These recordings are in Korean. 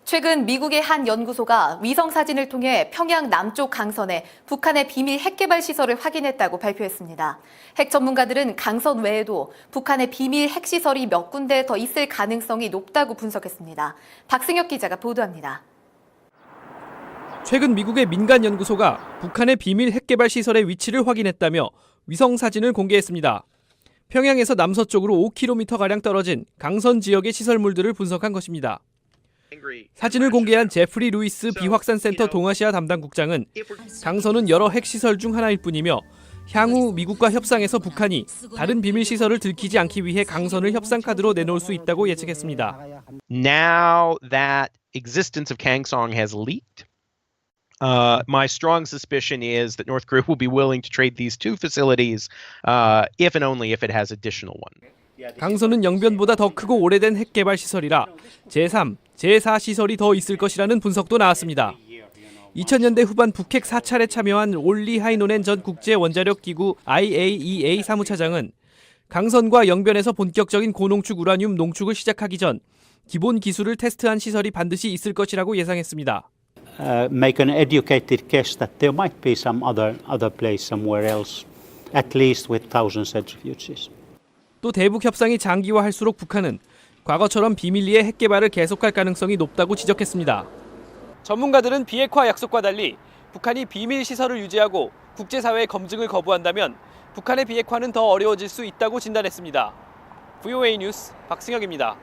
최근 미국의 한 연구소가 위성 사진을 통해 평양 남쪽 강선에 북한의 비밀 핵개발 시설을 확인했다고 발표했습니다. 핵 전문가들은 강선 외에도 북한의 비밀 핵시설이 몇 군데 더 있을 가능성이 높다고 분석했습니다. 박승혁 기자가 보도합니다. 최근 미국의 민간 연구소가 북한의 비밀 핵개발 시설의 위치를 확인했다며 위성 사진을 공개했습니다. 평양에서 남서쪽으로 5km가량 떨어진 강선 지역의 시설물들을 분석한 것입니다. 사진을 공개한 제프리 루이스 비확산센터 동아시아 담당 국장은 강선은 여러 핵시설 중 하나일 뿐이며 향후 미국과 협상에서 북한이 다른 비밀시설을 들키지 않기 위해 강선을 협상 카드로 내놓을 수 있다고 예측했습니다. Now that existence of Kangsong has leaked, my strong suspicion is that North Korea will be willing to trade these two facilities if and only if it has additional one. 강선은 영변보다 더 크고 오래된 핵개발 시설이라 제3, 제4 시설이 더 있을 것이라는 분석도 나왔습니다. 2000년대 후반 북핵 사찰에 참여한 올리 하이노넨 전 국제원자력기구 IAEA 사무차장은 강선과 영변에서 본격적인 고농축 우라늄 농축을 시작하기 전 기본 기술을 테스트한 시설이 반드시 있을 것이라고 예상했습니다. Make an educated guess that there might be some other place somewhere else, at least with 1,000 centrifuges. 또 대북 협상이 장기화할수록 북한은 과거처럼 비밀리에 핵 개발을 계속할 가능성이 높다고 지적했습니다. 전문가들은 비핵화 약속과 달리 북한이 비밀 시설을 유지하고 국제사회의 검증을 거부한다면 북한의 비핵화는 더 어려워질 수 있다고 진단했습니다. VOA 뉴스 박승혁입니다.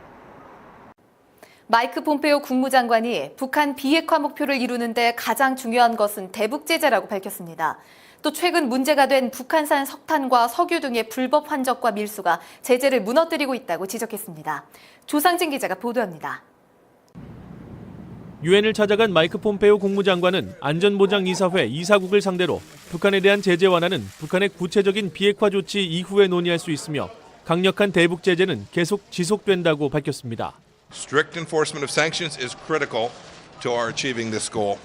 마이크 폼페오 국무장관이 북한 비핵화 목표를 이루는데 가장 중요한 것은 대북 제재라고 밝혔습니다. 또 최근 문제가 된 북한산 석탄과 석유 등의 불법 환적과 밀수가 제재를 무너뜨리고 있다고 지적했습니다. 조상진 기자가 보도합니다. 유엔을 찾아간 마이크 폼페오 국무장관은 안전보장이사회 이사국을 상대로 북한에 대한 제재 완화는 북한의 구체적인 비핵화 조치 이후에 논의할 수 있으며 강력한 대북 제재는 계속 지속된다고 밝혔습니다. Strict enforcement of sanctions is critical to our achieving this goal.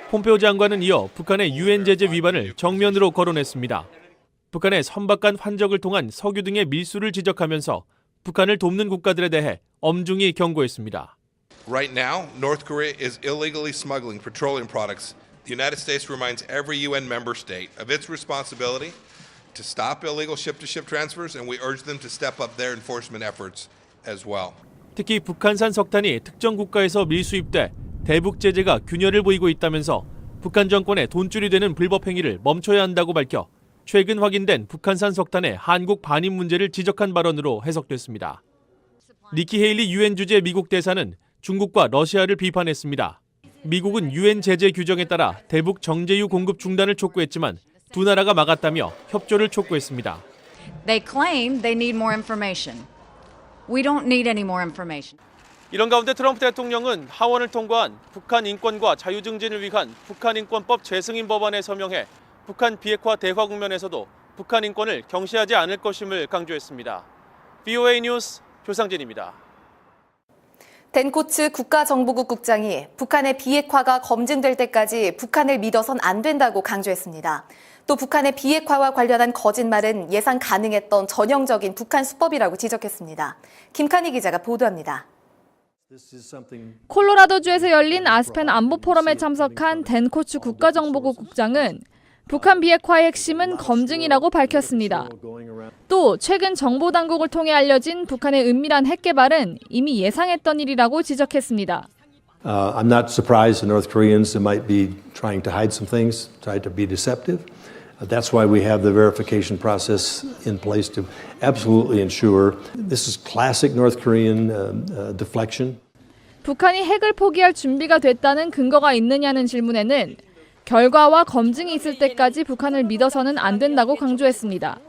폼페오 장관은 이어 북한의 유엔 제재 위반을 정면으로 거론했습니다. 북한의 선박간 환적을 통한 석유 등의 밀수를 지적하면서 북한을 돕는 국가들에 대해 엄중히 경고했습니다. Right now, North Korea is illegally smuggling petroleum products. The United States reminds every UN member state of its responsibility to stop illegal ship-to-ship transfers, and we urge them to step up their enforcement efforts as well. 특히 북한산 석탄이 특정 국가에서 밀수입돼 대북 제재가 균열을 보이고 있다면서 북한 정권의 돈줄이 되는 불법 행위를 멈춰야 한다고 밝혀 최근 확인된 북한산 석탄의 한국 반입 문제를 지적한 발언으로 해석됐습니다. 니키 헤일리 유엔 주재 미국 대사는 중국과 러시아를 비판했습니다. 미국은 유엔 제재 규정에 따라 대북 정제유 공급 중단을 촉구했지만 두 나라가 막았다며 협조를 촉구했습니다. They claim they need more information. We don't need any more information. 이런 가운데 트럼프 대통령은 하원을 통과한 북한 인권과 자유 증진을 위한 북한 인권법 재승인 법안에 서명해 북한 비핵화 대화 국면에서도 북한 인권을 경시하지 않을 것임을 강조했습니다. VOA 뉴스 조상진입니다. 댄 코츠 국가정보국 국장이 북한의 비핵화가 검증될 때까지 북한을 믿어선 안 된다고 강조했습니다. 또 북한의 비핵화와 관련한 거짓말은 예상 가능했던 전형적인 북한 수법이라고 지적했습니다. 김칸희 기자가 보도합니다. 콜로라도주에서 열린 아스펜 안보 포럼에 참석한 댄 코츠 국가정보국 국장은 북한 비핵화의 핵심은 검증이라고 밝혔습니다. 또 최근 정보당국을 통해 알려진 북한의 은밀한 핵 개발은 이미 예상했던 일이라고 지적했습니다. I'm not surprised the North Koreans might be trying to hide some things, try to be deceptive. That's why we have the verification process in place to absolutely ensure this is classic North Korean deflection. 북한이 핵을 포기할 준비가 됐다는 근거가 있느냐는 질문에는 결과와 검증이 있을 때까지 북한을 믿어서는 안 된다고 강조했습니다.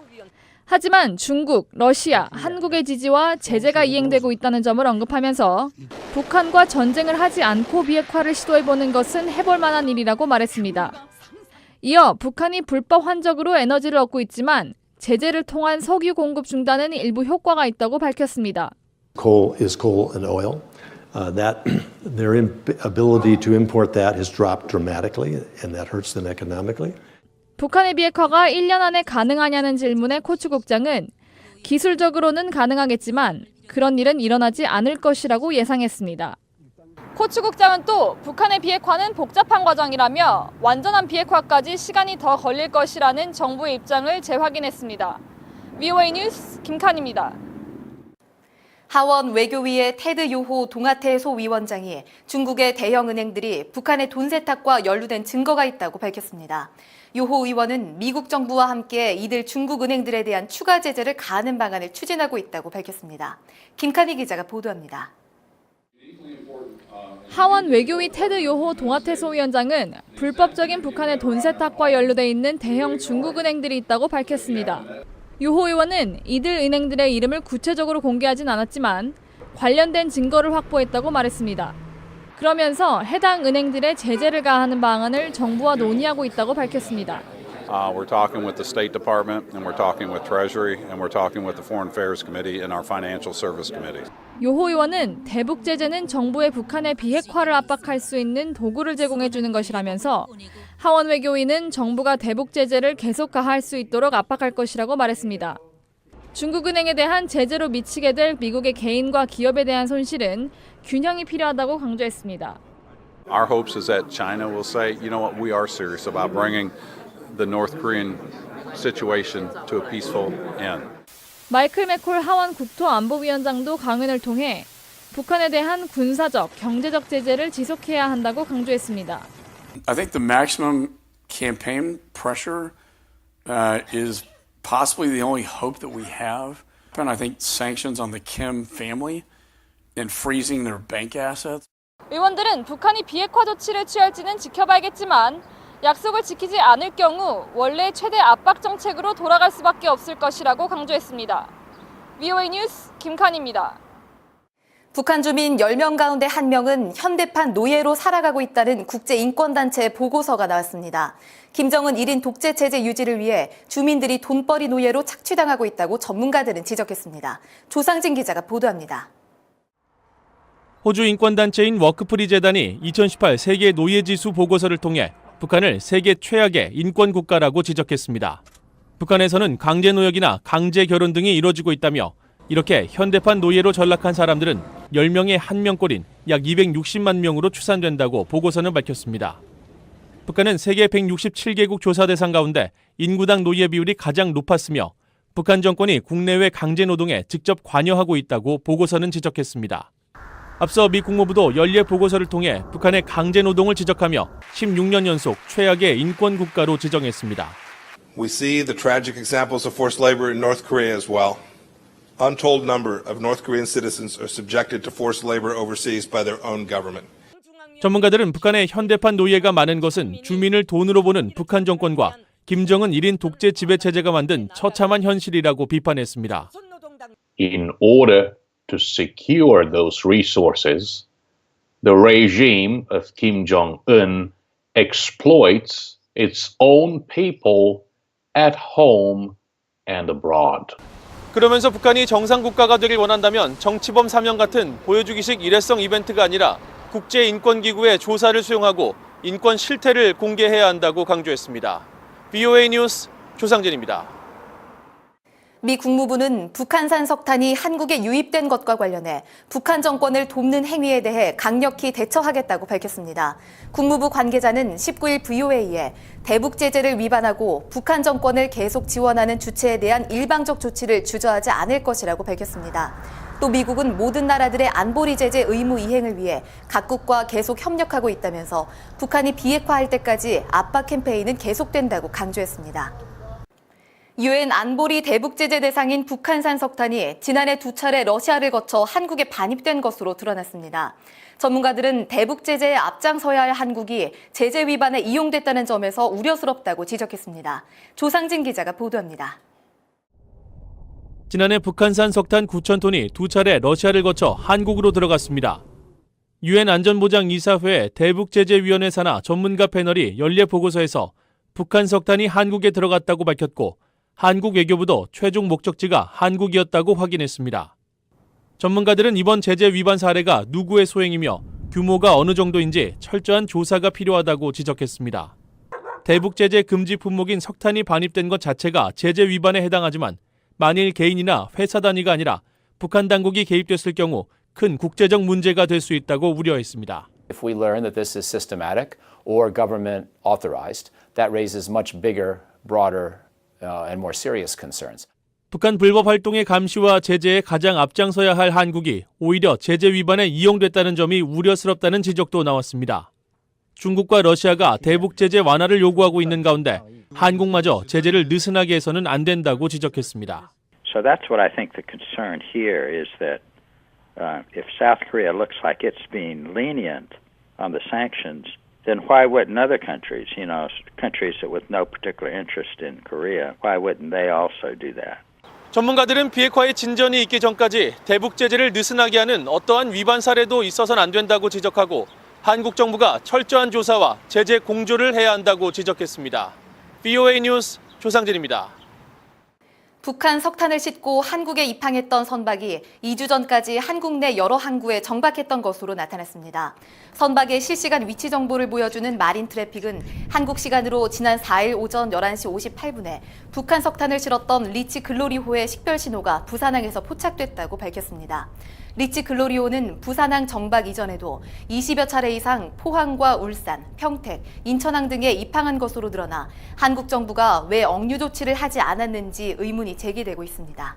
하지만 중국, 러시아, 한국의 지지와 제재가 이행되고 있다는 점을 언급하면서 북한과 전쟁을 하지 않고 비핵화를 시도해보는 것은 해볼 만한 일이라고 말했습니다. 이어 북한이 불법 환적으로 에너지를 얻고 있지만 제재를 통한 석유 공급 중단은 일부 효과가 있다고 밝혔습니다. Coal is coal and oil. That their ability to import that has dropped dramatically, and that hurts them economically. 북한의 비핵화가 1년 안에 가능하냐는 질문에 코츠 국장은 기술적으로는 가능하겠지만 그런 일은 일어나지 않을 것이라고 예상했습니다. 코츠 국장은 또 북한의 비핵화는 복잡한 과정이라며 완전한 비핵화까지 시간이 더 걸릴 것이라는 정부의 입장을 재확인했습니다. VOA 뉴스 김칸입니다. 하원 외교위의 테드 요호 동아태 소위원장이 중국의 대형 은행들이 북한의 돈 세탁과 연루된 증거가 있다고 밝혔습니다. 요호 의원은 미국 정부와 함께 이들 중국 은행들에 대한 추가 제재를 가하는 방안을 추진하고 있다고 밝혔습니다. 김칸희 기자가 보도합니다. 하원 외교위 테드 요호 동아태 소위원장은 불법적인 북한의 돈 세탁과 연루돼 있는 대형 중국 은행들이 있다고 밝혔습니다. 요호 의원은 이들 은행들의 이름을 구체적으로 공개하진 않았지만 관련된 증거를 확보했다고 말했습니다. 그러면서 해당 은행들의 제재를 가하는 방안을 정부와 논의하고 있다고 밝혔습니다. We're talking with the State Department, and we're talking with Treasury, and we're talking with the Foreign Affairs Committee and our Financial Service Committee. 요호 의원은 대북 제재는 정부의 북한의 비핵화를 압박할 수 있는 도구를 제공해 주는 것이라면서 하원 외교위는 정부가 대북 제재를 계속 가할 수 있도록 압박할 것이라고 말했습니다. 중국 은행에 대한 제재로 미치게 될 미국의 개인과 기업에 대한 손실은 균형이 필요하다고 강조했습니다. Our hopes is that China will say, you know what, we are serious about bringing the North Korean situation to a peaceful end. 마이클 맥콜 하원 국토안보위원장도 강연을 통해 북한에 대한 군사적, 경제적 제재를 지속해야 한다고 강조했습니다. I think the maximum campaign pressure is possibly the only hope that we have. And I think sanctions on the Kim family and freezing their bank assets. 의원들은 북한이 비핵화 조치를 취할지는 지켜봐야겠지만 약속을 지키지 않을 경우 원래 최대 압박 정책으로 돌아갈 수밖에 없을 것이라고 강조했습니다. VOA 뉴스 김칸입니다. 북한 주민 10명 가운데 1명은 현대판 노예로 살아가고 있다는 국제인권단체 보고서가 나왔습니다. 김정은 1인 독재 체제 유지를 위해 주민들이 돈벌이 노예로 착취당하고 있다고 전문가들은 지적했습니다. 조상진 기자가 보도합니다. 호주 인권단체인 워크프리 재단이 2018 세계 노예지수 보고서를 통해 북한을 세계 최악의 인권국가라고 지적했습니다. 북한에서는 강제노역이나 강제결혼 등이 이뤄지고 있다며 이렇게 현대판 노예로 전락한 사람들은 10명에 1명꼴인 약 260만 명으로 추산된다고 보고서는 밝혔습니다. 북한은 세계 167개국 조사 대상 가운데 인구당 노예 비율이 가장 높았으며 북한 정권이 국내외 강제노동에 직접 관여하고 있다고 보고서는 지적했습니다. 앞서 미 국무부도 연례 보고서를 통해 북한의 강제노동을 지적하며 16년 연속 최악의 인권국가로 지정했습니다. We see the tragic examples of forced labor in North Korea as well. Untold number of North Korean citizens are subjected to forced labor overseas by their own government. 전문가들은 북한의 현대판 노예가 많은 것은 주민을 돈으로 보는 북한 정권과 김정은 1인 독재 지배체제가 만든 처참한 현실이라고 비판했습니다. In order to secure those resources, the regime of Kim Jong-un exploits its own people at home and abroad. 그러면서 북한이 정상국가가 되길 원한다면 정치범 사명 같은 보여주기식 일회성 이벤트가 아니라 국제인권기구의 조사를 수용하고 인권 실태를 공개해야 한다고 강조했습니다. VOA 뉴스 조상진입니다. 미 국무부는 북한산 석탄이 한국에 유입된 것과 관련해 북한 정권을 돕는 행위에 대해 강력히 대처하겠다고 밝혔습니다. 국무부 관계자는 19일 VOA에 대북 제재를 위반하고 북한 정권을 계속 지원하는 주체에 대한 일방적 조치를 주저하지 않을 것이라고 밝혔습니다. 또 미국은 모든 나라들의 안보리 제재 의무 이행을 위해 각국과 계속 협력하고 있다면서 북한이 비핵화할 때까지 압박 캠페인은 계속된다고 강조했습니다. 유엔 안보리 대북 제재 대상인 북한산 석탄이 지난해 2차례 러시아를 거쳐 한국에 반입된 것으로 드러났습니다. 전문가들은 대북 제재에 앞장서야 할 한국이 제재 위반에 이용됐다는 점에서 우려스럽다고 지적했습니다. 조상진 기자가 보도합니다. 지난해 북한산 석탄 9,000톤이 2차례 러시아를 거쳐 한국으로 들어갔습니다. 유엔 안전보장이사회 대북제재위원회 산하 전문가 패널이 연례 보고서에서 북한 석탄이 한국에 들어갔다고 밝혔고 한국 외교부도 최종 목적지가 한국이었다고 확인했습니다. 전문가들은 이번 제재 위반 사례가 누구의 소행이며 규모가 어느 정도인지 철저한 조사가 필요하다고 지적했습니다. 대북 제재 금지 품목인 석탄이 반입된 것 자체가 제재 위반에 해당하지만 만일 개인이나 회사 단위가 아니라 북한 당국이 개입됐을 경우 큰 국제적 문제가 될 수 있다고 우려했습니다. If we learn that this is systematic or government authorized, that raises much bigger, broader, and more serious concerns. 북한 불법 활동의 감시와 제재에 가장 앞장서야 할 한국이 오히려 제재 위반에 이용됐다는 점이 우려스럽다는 지적도 나왔습니다. 중국과 러시아가 대북 제재 완화를 요구하고 있는 가운데 한국마저 제재를 느슨하게 해서는 안 된다고 지적했습니다. So that's what I think the concern here is that if South Korea looks like it's being lenient on the sanctions, then why wouldn't other countries, countries that with no particular interest in Korea, why wouldn't they also do that? 전문가들은 비핵화의 진전이 있기 전까지 대북 제재를 느슨하게 하는 어떠한 위반 사례도 있어서는 안 된다고 지적하고 한국 정부가 철저한 조사와 제재 공조를 해야 한다고 지적했습니다. VOA 뉴스 조상진입니다. 북한 석탄을 싣고 한국에 입항했던 선박이 2주 전까지 한국 내 여러 항구에 정박했던 것으로 나타났습니다. 선박의 실시간 위치 정보를 보여주는 마린 트래픽은 한국 시간으로 지난 4일 오전 11시 58분에 북한 석탄을 실었던 리치 글로리호의 식별 신호가 부산항에서 포착됐다고 밝혔습니다. 리치 글로리호는 부산항 정박 이전에도 20여 차례 이상 포항과 울산, 평택, 인천항 등에 입항한 것으로 드러나 한국 정부가 왜 억류 조치를 하지 않았는지 의문이 제기되고 있습니다.